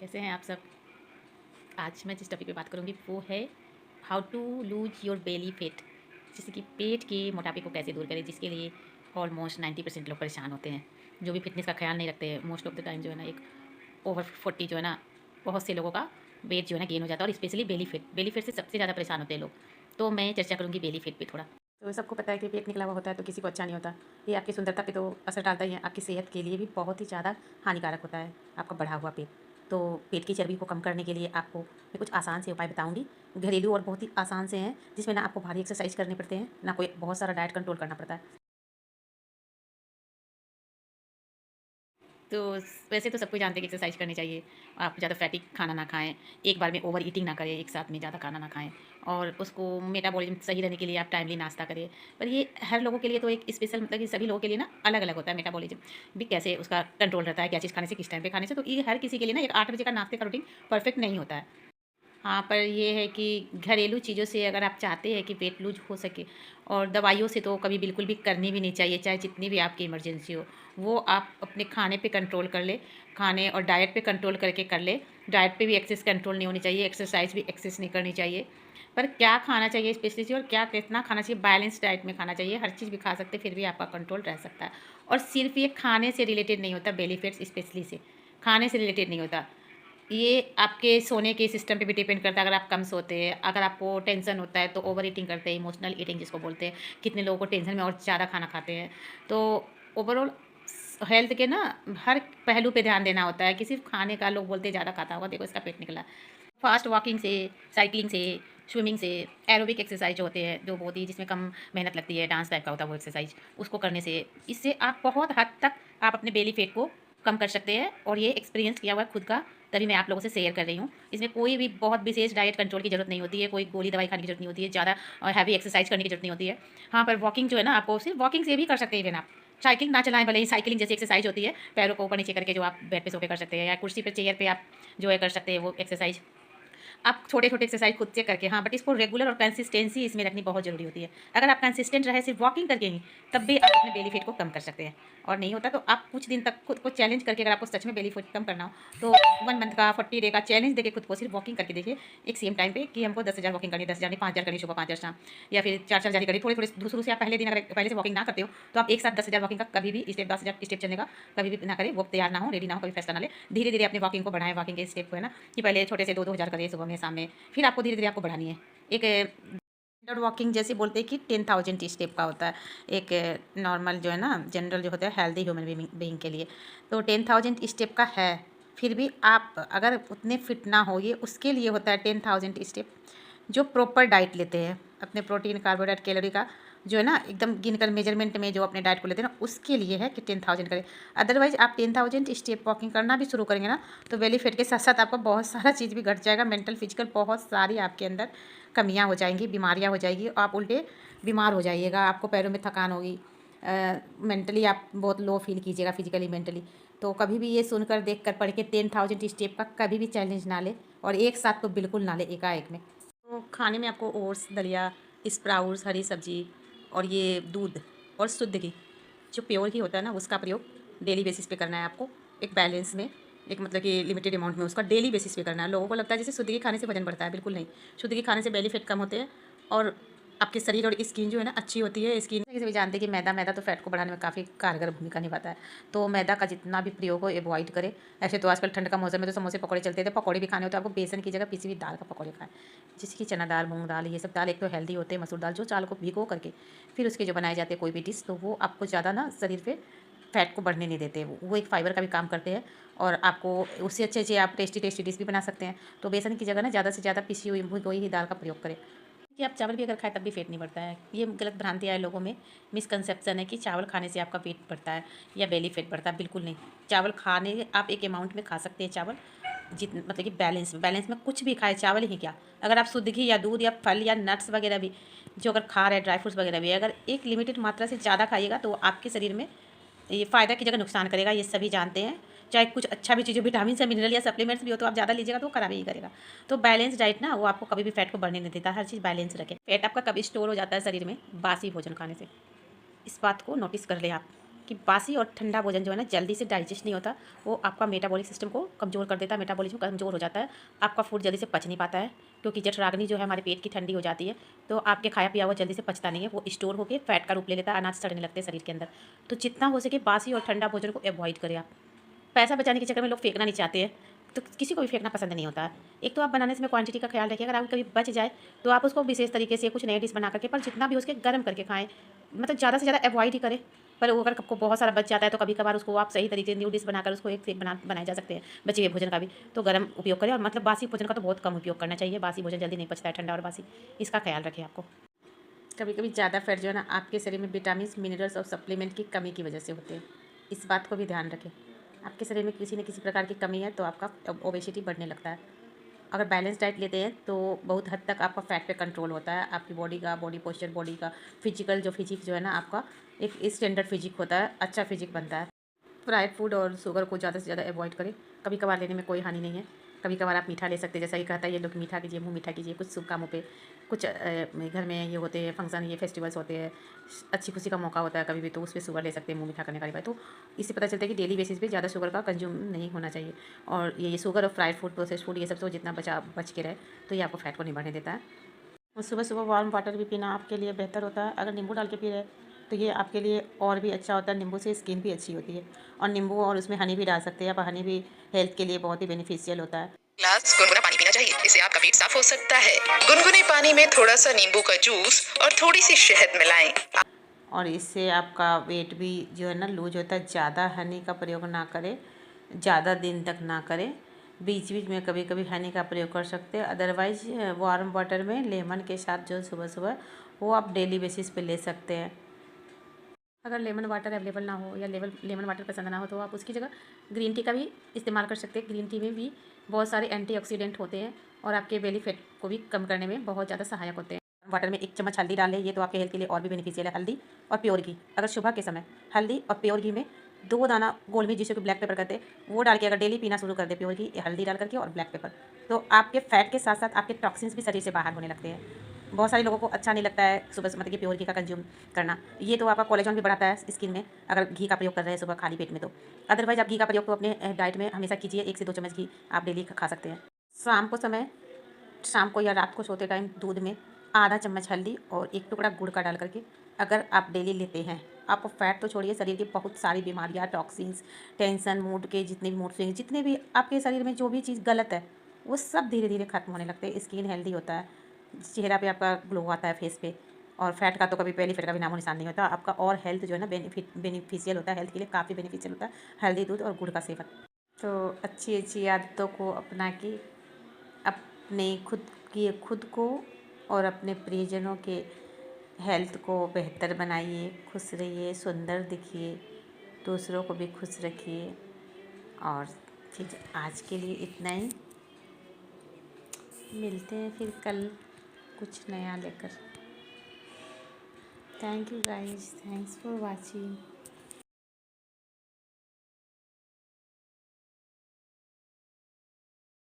कैसे हैं आप सब। आज मैं जिस टॉपिक पे बात करूँगी वो है how to lose your belly fat, जैसे कि पेट के मोटापे को कैसे दूर करें, जिसके लिए ऑलमोस्ट 90% लोग परेशान होते हैं, जो भी फिटनेस का ख्याल नहीं रखते हैं। मोस्ट ऑफ द टाइम जो है ना, एक ओवर 40 जो है ना, बहुत से लोगों का वेट जो है ना गेन हो जाता है, और स्पेशली बेली फेट से सबसे ज़्यादा परेशान होते हैं लोग। तो मैं चर्चा करूँगी बेली फेट पे थोड़ा। तो सबको पता है कि पेट निकला हुआ होता है तो किसी को अच्छा नहीं होता। ये आपकी सुंदरता पे तो असर डालता ही है, आपकी सेहत के लिए भी बहुत ही ज़्यादा हानिकारक होता है आपका बढ़ा हुआ पेट। तो पेट की चर्बी को कम करने के लिए आपको मैं कुछ आसान से उपाय बताऊंगी, घरेलू और बहुत ही आसान से हैं, जिसमें ना आपको भारी एक्सरसाइज करने पड़ते हैं, ना कोई बहुत सारा डाइट कंट्रोल करना पड़ता है। तो वैसे तो सबको जानते हैं कि एक्सरसाइज करनी चाहिए। आप ज़्यादा फैटी खाना ना खाएं, एक बार में ओवर ईटिंग ना करें, एक साथ में ज़्यादा खाना ना खाएं, और उसको मेटाबॉलिज्म सही रहने के लिए आप टाइमली नाश्ता करें। पर ये हर लोगों के लिए तो एक स्पेशल, मतलब कि सभी लोगों के लिए ना अलग अलग होता है मेटाबॉलिज्म भी, कैसे उसका कंट्रोल रहता है, क्या चीज़ खाने से, किस टाइम पे खाने से। तो ये हर किसी के लिए ना एक 8 बजे का नाश्ते का रूटीन परफेक्ट नहीं होता है। हाँ, पर ये है कि घरेलू चीज़ों से अगर आप चाहते हैं कि वेट लूज हो सके, और दवाइयों से तो कभी बिल्कुल भी करनी भी नहीं चाहिए, चाहे जितनी भी आपकी इमरजेंसी हो। वो आप अपने खाने पे कंट्रोल कर ले, खाने और डाइट पे कंट्रोल करके कर ले। डाइट पे भी एक्सेस कंट्रोल नहीं होनी चाहिए, एक्सरसाइज भी एक्सेस नहीं करनी चाहिए। पर क्या खाना चाहिए स्पेशली, और क्या कितना खाना चाहिए, बैलेंस डाइट में खाना चाहिए। हर चीज़ भी खा सकते, फिर भी आपका कंट्रोल रह सकता है। और सिर्फ ये खाने से रिलेटेड नहीं होता, बेली फैट्स स्पेशली से खाने से रिलेटेड नहीं होता। ये आपके सोने के सिस्टम पे भी डिपेंड करता है। अगर आप कम सोते हैं, अगर आपको टेंशन होता है तो ओवर ईटिंग करते हैं, इमोशनल ईटिंग जिसको बोलते हैं। कितने लोगों को टेंशन में और ज़्यादा खाना खाते हैं। तो ओवरऑल हेल्थ के ना हर पहलू पे ध्यान देना होता है, कि सिर्फ खाने का लोग बोलते हैं ज़्यादा खाता होगा, देखो इसका पेट निकला। फास्ट वॉकिंग से, साइकिलिंग से, स्विमिंग से, एरोबिक एक्सरसाइज जो होते हैं, जो बहुत ही जिसमें कम मेहनत लगती है, डांस टाइप का होता है वो एक्सरसाइज, उसको करने से, इससे आप बहुत हद तक आप अपने बेली फैट को कम कर सकते हैं। और ये एक्सपीरियंस किया हुआ है खुद का, तभी मैं आप लोगों से शेयर कर रही हूँ। इसमें कोई भी बहुत विशेष डाइट कंट्रोल की जरूरत नहीं होती है, कोई गोली दवाई खाने की जरूरत नहीं होती है, ज़्यादा हैवी एक्सरसाइज करने की जरूरत नहीं होती है। हाँ, पर वॉकिंग जो है ना, आपको सिर्फ वॉकिंग से भी कर सकते हैं। इवन आप साइकिलिंग ना चलाएं, भले ही साइकिलिंग जैसी एक्सरसाइज होती है, पैरों को ऊपर नीचे करके, जो आप बेड पे सो के कर सकते हैं, या कुर्सी पे, चेयर पे आप जो है कर सकते हैं वो एक्सरसाइज। आप छोटे-छोटे एक्सरसाइज खुद से करके, हाँ, बट इसको रेगुलर और कंसिस्टेंसी इसमें रखनी बहुत ज़रूरी होती है। अगर आप कंसिस्टेंट रहे सिर्फ वॉकिंग करके ही, तब भी आप अपने बेली फैट को कम कर सकते हैं। और नहीं होता तो आप कुछ दिन तक खुद को चैलेंज करके, अगर आपको सच में बेली फैट कम करना हो, तो 1 मंथ का 40 डे का चैलेंज देके खुद को सिर्फ वॉकिंग करके देखिए, एक सेम टाइम पे, कि हमको 10,000 वॉकिंग करनी है, 10,000 नहीं, 5,000 करनी, सुबह 5,000 शाम, या फिर 4-4 हज़ार ही करनी। थोड़े-थोड़े शुरू से आप पहले दिन अगर पहले से वॉकिंग ना करते हो, तो आप एक साथ 10,000 वॉकिंग का कभी भी स्टेप, 10,000 स्टेप चलने का कभी भी ना करें। वो तैयार ना हो, रेडी ना हो, कभी फैसला ना लें। धीरे-धीरे अपनी वॉकिंग को बढ़ाएँ, वॉकिंग के स्टेप को है ना, कि पहले छोटे से 2-2 हज़ार करें सुबह में, शाम में, फिर आपको धीरे-धीरे आपको बढ़ानी है। एक स्टैंडर्ड वॉकिंग जैसे बोलते हैं कि 10,000 स्टेप का होता है। एक नॉर्मल जो है ना, जनरल जो होता है हेल्दी ह्यूमन बीइंग के लिए, तो 10,000 स्टेप का है। फिर भी आप अगर उतने फिट ना हो, ये उसके लिए होता है 10,000 स्टेप, जो प्रॉपर डाइट लेते हैं, अपने प्रोटीन, कार्बोहाइड्रेट, कैलोरी का जो है ना एकदम गिनकर मेजरमेंट में जो अपने डाइट को लेते हैं ना, उसके लिए है कि 10,000 करें। अदरवाइज आप 10,000 स्टेप वॉकिंग करना भी शुरू करेंगे ना, तो बेली फैट के साथ साथ आपका बहुत सारा चीज़ भी घट जाएगा, मेंटल फिजिकल बहुत सारी आपके अंदर कमियां हो जाएंगी, बीमारियां हो जाएगी, आप उल्टे बीमार हो जाइएगा, आपको पैरों में थकान होगी, मेंटली आप बहुत लो फील कीजिएगा, फिजिकली मेंटली। तो कभी भी ये सुनकर, देख कर, पढ़ के 10,000 स्टेप का कभी भी चैलेंज ना ले, और एक साथ तो बिल्कुल ना ले एकाएक में। तो खाने में आपको ओट्स, दलिया, स्प्राउट्स, हरी सब्जी, और ये दूध और शुद्ध घी, जो प्योर घी होता है ना, उसका प्रयोग डेली बेसिस पे करना है आपको, एक बैलेंस में, एक मतलब कि लिमिटेड अमाउंट में उसका डेली बेसिस पे करना है। लोगों को लगता है जैसे शुद्ध घी खाने से वजन बढ़ता है, बिल्कुल नहीं। शुद्ध घी खाने से बेली फैट कम होते हैं, और आपके शरीर और स्किन जो है ना अच्छी होती है। स्किन जैसे भी जानते हैं कि मैदा मैदा तो फैट को बढ़ाने में काफ़ी कारगर भूमिका निभाता है। तो मैदा का जितना भी प्रयोग हो अवॉइड करें। ऐसे तो आजकल ठंड का मौसम में तो समोसे पकौड़े चलते थे, पकौड़े भी खाने हो तो आपको बेसन की जगह पिसी हुई दाल का पकौड़े खाएं, जैसे कि चना दाल, मूंग दाल, ये सब दाल एक तो हेल्दी होते हैं, मसूर दाल, जो चावल को भिगो करके फिर उसके जो बनाए जाते हैं कोई भी डिश, तो वो आपको ज़्यादा ना शरीर पे फैट को बढ़ने नहीं देते। वो एक फाइबर का भी काम करते हैं, और आपको उससे अच्छे अच्छे आप टेस्टी टेस्टी डिश भी बना सकते हैं। तो बेसन की जगह ना ज़्यादा से ज़्यादा पिसी हुई भिगोई ही दाल का प्रयोग करें, कि आप चावल भी अगर खाएं तब भी पेट नहीं बढ़ता है। ये गलत भ्रांति है लोगों में, मिसकंसेप्शन है कि चावल खाने से आपका पेट बढ़ता है या बेली फैट बढ़ता है, बिल्कुल नहीं। चावल खाने आप एक अमाउंट में खा सकते हैं चावल, मतलब कि बैलेंस में कुछ भी खाए, चावल ही क्या, अगर आप शुद्ध घी या दूध या फल या नट्स वगैरह भी जो अगर खा रहे हैं, ड्राई फ्रूट्स वगैरह भी, अगर एक लिमिटेड मात्रा से ज़्यादा खाइएगा तो आपके शरीर में ये फ़ायदा की जगह नुकसान करेगा, ये सभी जानते हैं। चाहे कुछ अच्छा भी चीज़, विटामिन या मिनरल या सप्लीमेंट्स भी हो, तो आप ज़्यादा लीजिएगा तो वो खराब ही करेगा। तो बैलेंस डाइट ना, वो आपको कभी भी फैट को बढ़ने नहीं देता, हर चीज़ बैलेंस रखें। फैट आपका कभी स्टोर हो जाता है शरीर में बासी भोजन खाने से, इस बात को नोटिस कर ले आप। कि बासी और ठंडा भोजन जो है ना जल्दी से डाइजेस्ट नहीं होता, वो आपका मेटाबॉलिक सिस्टम को कमज़ोर कर देता है, मेटाबॉलिज्म कमज़ोर हो जाता है, आपका फूड जल्दी से पच नहीं पाता है, क्योंकि जठराग्नि जो है हमारे पेट की ठंडी हो जाती है, तो आपके खाया पिया हुआ जल्दी से पचता नहीं है, वो स्टोर होकर फैट का रूप ले लेता है, अनाज सड़ने लगते हैं शरीर के अंदर। तो जितना हो सके बासी और ठंडा भोजन को अवॉइड करें आप। पैसा बचाने के चक्कर में लोग फेंकना नहीं चाहते हैं, तो किसी को भी फेंकना पसंद नहीं होता है। एक तो आप बनाने समय क्वांटिटी का ख्याल रखिए, अगर आपको कभी बच जाए तो आप उसको विशेष तरीके से कुछ नए डिश बना करके, पर जितना भी उसके गर्म करके खाएं, मतलब ज़्यादा से ज़्यादा अवॉइड ही करें। पर वो अगर आपको बहुत सारा बच जाता है तो कभी कभार उसको आप सही तरीके से न्यू डिश बनाकर उसको एक से एक बनाए जा सकते हैं, बचे हुए भोजन का भी। तो गर्म उपयोग करें, और मतलब बासी भोजन का तो बहुत कम उपयोग करना चाहिए, बासी भोजन जल्दी नहीं पचता है, ठंडा और बासी, इसका ख्याल रखें आपको। कभी कभी ज़्यादा फैट जो है ना आपके शरीर में विटामिन मिनरल्स और सप्लीमेंट की कमी की वजह से होते हैं, इस बात को भी ध्यान रखें। आपके शरीर में किसी न किसी प्रकार की कमी है तो आपका ओबेसिटी बढ़ने लगता है। अगर बैलेंस डाइट लेते हैं तो बहुत हद तक आपका फैट पे कंट्रोल होता है, आपकी बॉडी का बॉडी पोस्चर, बॉडी का फिजिकल जो फिजिक जो है ना आपका एक स्टैंडर्ड फिजिक होता है, अच्छा फिजिक बनता है। फ्राइड फूड और शुगर को ज़्यादा से ज़्यादा अवॉइड करें, कभी कभार लेने में कोई हानि नहीं है। कभी कभार आप मीठा ले सकते हैं, जैसा कि कहता है ये लोग मीठा कीजिए, मुँह मीठा कीजिए, कुछ शुभ कामों पे, कुछ घर में ये होते हैं फंक्शन, ये फेस्टिवल्स होते हैं, अच्छी खुशी का मौका होता है कभी भी, तो उस पर शुगर ले सकते हैं मुँह मीठा करने का भी। तो इससे पता चलता है कि डेली बेसिस पे ज़्यादा शुगर का कंज्यूम नहीं होना चाहिए। और ये शुगर और फ्राइड फूड, प्रोसेस फूड, ये सब तो जितना बच के रहे तो ये आपको फैट को नहीं बढ़ने देता है। और सुबह सुबह वार्म वाटर भी पीना आपके लिए बेहतर होता है, अगर नींबू डाल के पी रहे हैं तो ये आपके लिए और भी अच्छा होता है। नींबू से स्किन भी अच्छी होती है, और नींबू और उसमें हनी भी डाल सकते हैं आप, हनी भी हेल्थ के लिए बहुत ही बेनिफिशियल होता है। ग्लास गुनगुना पानी पीना चाहिए, इससे आपका पेट साफ हो सकता है। गुनगुने पानी में थोड़ा सा नींबू का जूस और थोड़ी सी शहद मिलाएं। और इससे आपका वेट भी जो है ना लूज होता है। ज़्यादा हनी का प्रयोग ना करें, ज़्यादा दिन तक ना करें, बीच बीच में कभी कभी हनी का प्रयोग कर सकते हैं। अदरवाइज वार्म वाटर में लेमन के साथ जो सुबह सुबह वो आप डेली बेसिस पे ले सकते हैं। अगर लेमन वाटर अवेलेबल ना हो या लेमन वाटर पसंद ना हो तो आप उसकी जगह ग्रीन टी का भी इस्तेमाल कर सकते हैं। ग्रीन टी में भी बहुत सारे एंटीऑक्सीडेंट होते हैं और आपके बेली फैट को भी कम करने में बहुत ज़्यादा सहायक होते हैं। वाटर में 1 चम्मच हल्दी डाल लें, ये तो आपके हेल्थ के लिए और भी बेनिफिशियल है। हल्दी और प्योर घी, अगर सुबह के समय हल्दी और प्योर घी में 2 दाना गोल मिर्च, जिसे कि ब्लैक पेपर कहते हैं, वो डाल के अगर डेली पीना शुरू कर दे, प्योर घी हल्दी डाल करके और ब्लैक पेपर, तो आपके फैट के साथ साथ आपके टॉक्सिन्स भी शरीर से बाहर होने लगते हैं। बहुत सारे लोगों को अच्छा नहीं लगता है सुबह से मतलब कि प्योर घी का कंज्यूम करना। ये तो आपका कोलेजन भी बढ़ाता है स्किन में, अगर घी का प्रयोग कर रहे हैं सुबह खाली पेट में तो। अदरवाइज आप घी का प्रयोग तो अपने डाइट में हमेशा कीजिए, 1 से 2 चम्मच घी आप डेली खा सकते हैं। शाम को या रात को सोते टाइम दूध में आधा चम्मच हल्दी और 1 टुकड़ा गुड़ का डाल करके अगर आप डेली लेते हैं, आपको फैट तो छोड़िए, शरीर की बहुत सारी बीमारियाँ, टॉक्सिन्स, टेंशन, मूड के जितने भी मूड स्विंग, जितने भी आपके शरीर में जो भी चीज़ गलत है वो सब धीरे धीरे खत्म होने लगते हैं। स्किन हेल्दी होता है, चेहरा पे आपका ग्लो आता है फेस पे, और फैट का तो कभी पहली फैट का भी नामो निशान नहीं होता आपका। और हेल्थ जो है ना बेनिफिशियल होता है, हेल्थ के लिए काफ़ी बेनिफिशियल होता है हल्दी, दूध और गुड़ का सेवन। तो अच्छी अच्छी आदतों को अपना के अपने खुद को और अपने प्रियजनों के हेल्थ को बेहतर बनाइए, खुश रहिए, सुंदर दिखिए, दूसरों को भी खुश रखिए। और फिर आज के लिए इतना ही, मिलते हैं फिर कल कुछ नया लेकर। Thank you guys, thanks for watching.